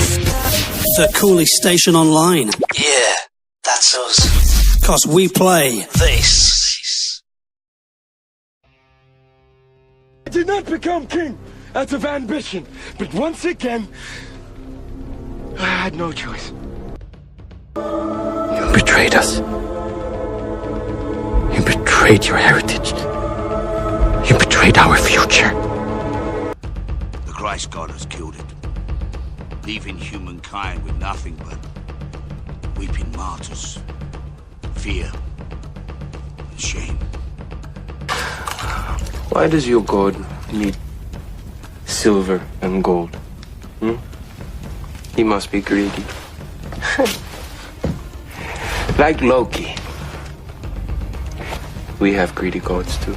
The coolest station online. Yeah, that's us. 'Cause we play This. I did not become king out of ambition, but once again, I had no choice. You betrayed us. You betrayed your heritage. You betrayed our future. The Christ God has killed it, leaving humankind with nothing but weeping martyrs, fear, and shame. Why does your god need silver and gold? He must be greedy. Like Loki. We have greedy gods too.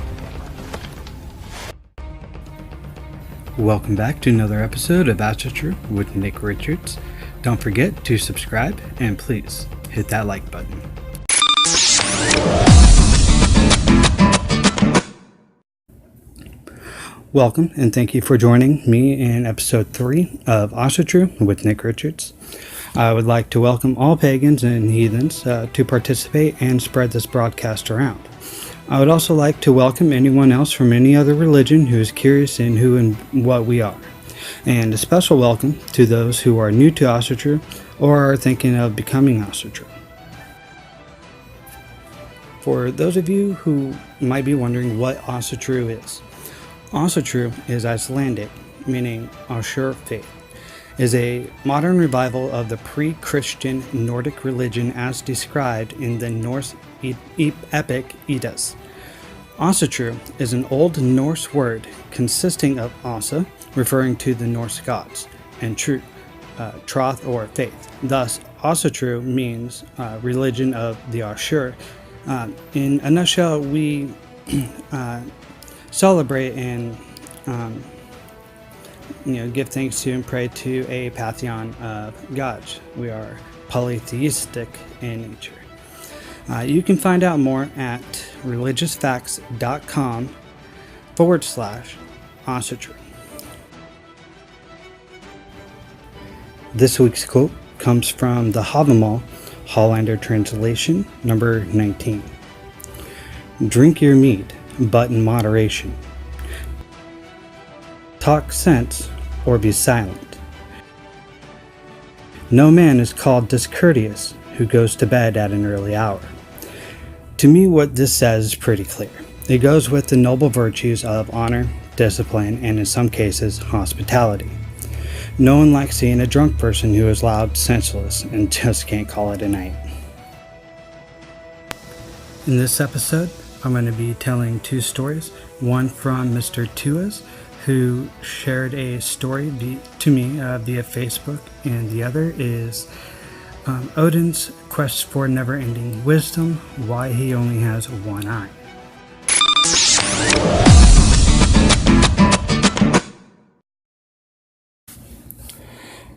Welcome back to another episode of Asatru with Nick Richards. Don't forget to subscribe and please hit that like button. Welcome and thank you for joining me in episode 3 of Asatru with Nick Richards. I would like to welcome all pagans and heathens to participate and spread this broadcast around. I would also like to welcome anyone else from any other religion who is curious in who and what we are. And a special welcome to those who are new to Asatru or are thinking of becoming Asatru. For those of you who might be wondering what Asatru is, Asatru is Icelandic, meaning Asur faith, is a modern revival of the pre-Christian Nordic religion as described in the Norse epic Eddas. Asatru is an Old Norse word consisting of Asa, referring to the Norse gods, and tru, troth or faith. Thus, Asatru means religion of the Asur. In a nutshell, we celebrate and give thanks to and pray to a pantheon of gods. We are polytheistic in nature. You can find out more at religiousfacts.com/Asatru. This week's quote comes from the Havamal, Hollander translation, number 19. Drink your mead, but in moderation. Talk sense or be silent. No man is called discourteous who goes to bed at an early hour. To me, what this says is pretty clear. It goes with the noble virtues of honor, discipline, and in some cases, hospitality. No one likes seeing a drunk person who is loud, senseless, and just can't call it a night. In this episode, I'm going to be telling 2 stories. One from Mr. Tuas, who shared a story to me via Facebook, and the other is Odin's quest for never-ending wisdom, why he only has one eye.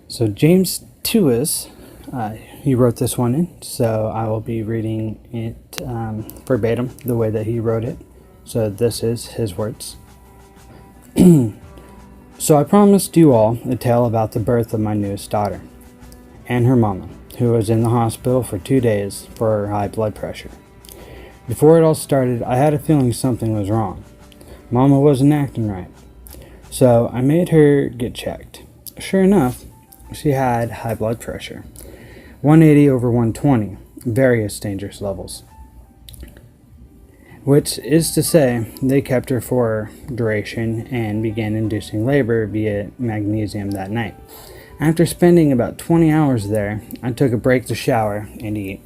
So James Tuas, he wrote this one in, so I will be reading it verbatim the way that he wrote it. So this is his words. So I promised you all a tale about the birth of my newest daughter and her mama, who was in the hospital for 2 days for her high blood pressure. Before it all started, I had a feeling something was wrong. Mama wasn't acting right. So I made her get checked. Sure enough, she had high blood pressure, 180 over 120, various dangerous levels. Which is to say, they kept her for duration and began inducing labor via magnesium that night. After spending about 20 hours there, I took a break to shower and eat.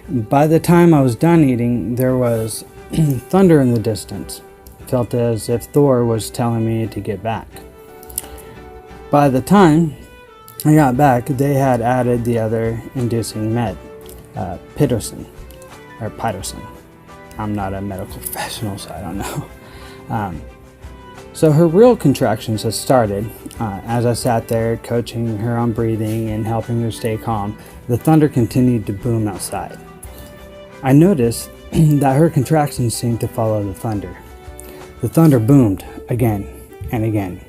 By the time I was done eating, there was thunder in the distance. Felt as if Thor was telling me to get back. By the time I got back, they had added the other inducing med, pitocin. I'm not a medical professional, so I don't know. So her real contractions had started. As I sat there coaching her on breathing and helping her stay calm, the thunder continued to boom outside. I noticed that her contractions seemed to follow the thunder. The thunder boomed again and again,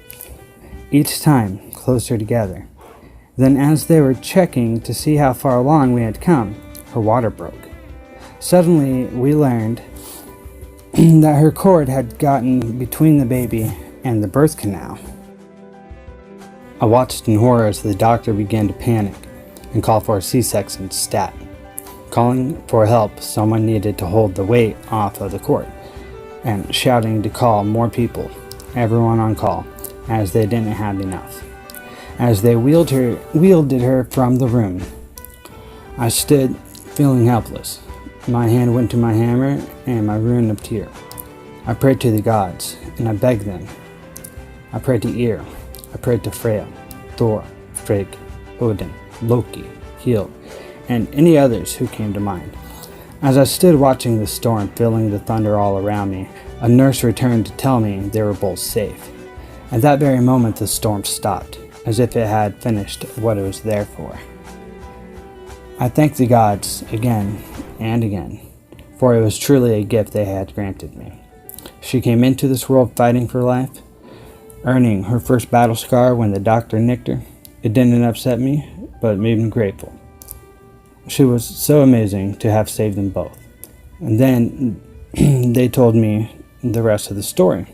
each time closer together. Then as they were checking to see how far along we had come, her water broke. Suddenly we learned that her cord had gotten between the baby and the birth canal. I watched in horror as the doctor began to panic and call for a C-section stat. Calling for help, someone needed to hold the weight off of the cord, and shouting to call more people, everyone on call, as they didn't have enough. As they wielded her from the room, I stood feeling helpless. My hand went to my hammer and my rune of tear. I prayed to the gods, and I begged them. I prayed to Eir. I prayed to Frigg, Thor, Frigg, Odin, Loki, Hel, and any others who came to mind. As I stood watching the storm, feeling the thunder all around me, a nurse returned to tell me they were both safe. At that very moment, the storm stopped, as if it had finished what it was there for. I thanked the gods again and again, for it was truly a gift they had granted me. She came into this world fighting for life, earning her first battle scar when the doctor nicked her. It didn't upset me, but it made me grateful. She was so amazing to have saved them both. And then they told me the rest of the story.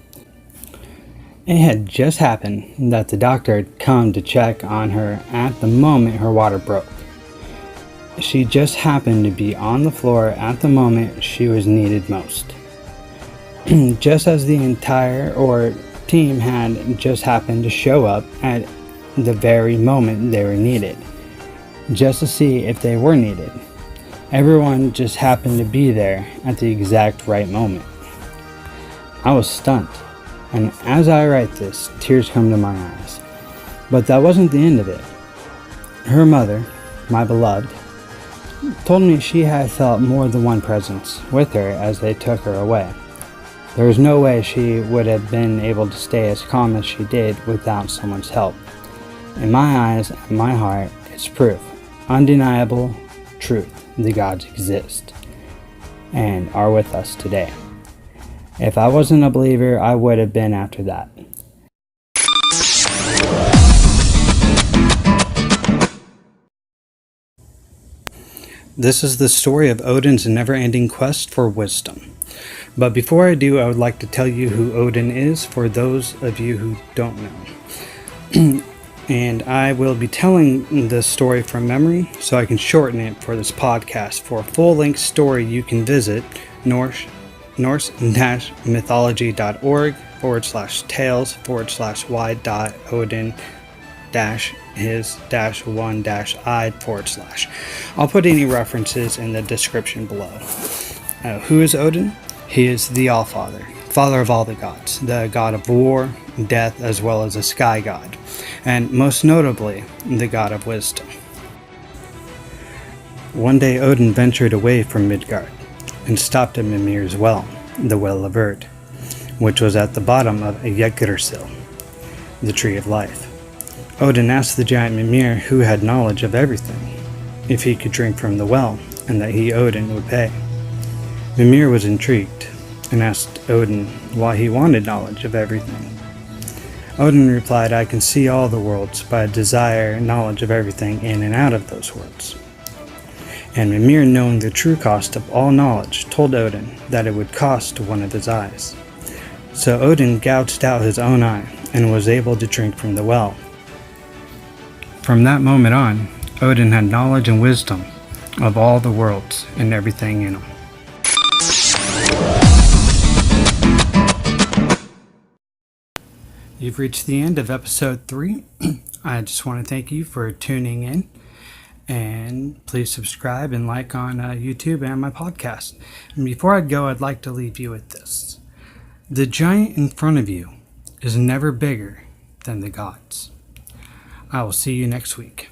It had just happened that the doctor had come to check on her at the moment her water broke. She just happened to be on the floor at the moment she was needed most. Just as the entire team had just happened to show up at the very moment they were needed, just to see if they were needed. Everyone just happened to be there at the exact right moment. I was stunned, and as I write this, tears come to my eyes. But that wasn't the end of it. Her mother, my beloved, told me she had felt more than one presence with her as they took her away. There was no way she would have been able to stay as calm as she did without someone's help. In my eyes and my heart, it's proof, undeniable truth, the gods exist and are with us today. If I wasn't a believer, I would have been after that. This is the story of Odin's never-ending quest for wisdom. But before I do, I would like to tell you who Odin is for those of you who don't know. And I will be telling this story from memory so I can shorten it for this podcast. For a full-length story, you can visit norse-mythology.org/tales/Odin-his-1-I/. I'll put any references in the description below. Who is Odin? He is the Allfather, father of all the gods, the god of war, death, as well as a sky god, and most notably, the god of wisdom. One day Odin ventured away from Midgard and stopped at Mimir's well, the Well of Erd, which was at the bottom of a Yggdrasil, the Tree of Life. Odin asked the giant Mimir, who had knowledge of everything, if he could drink from the well, and that he, Odin, would pay. Mimir was intrigued and asked Odin why he wanted knowledge of everything. Odin replied, "I can see all the worlds, but I desire knowledge of everything in and out of those worlds." And Mimir, knowing the true cost of all knowledge, told Odin that it would cost one of his eyes. So Odin gouged out his own eye and was able to drink from the well. From that moment on, Odin had knowledge and wisdom of all the worlds and everything in them. You've reached the end of episode 3. I just want to thank you for tuning in. And please subscribe and like on YouTube and my podcast. And before I go, I'd like to leave you with this. The giant in front of you is never bigger than the gods. I will see you next week.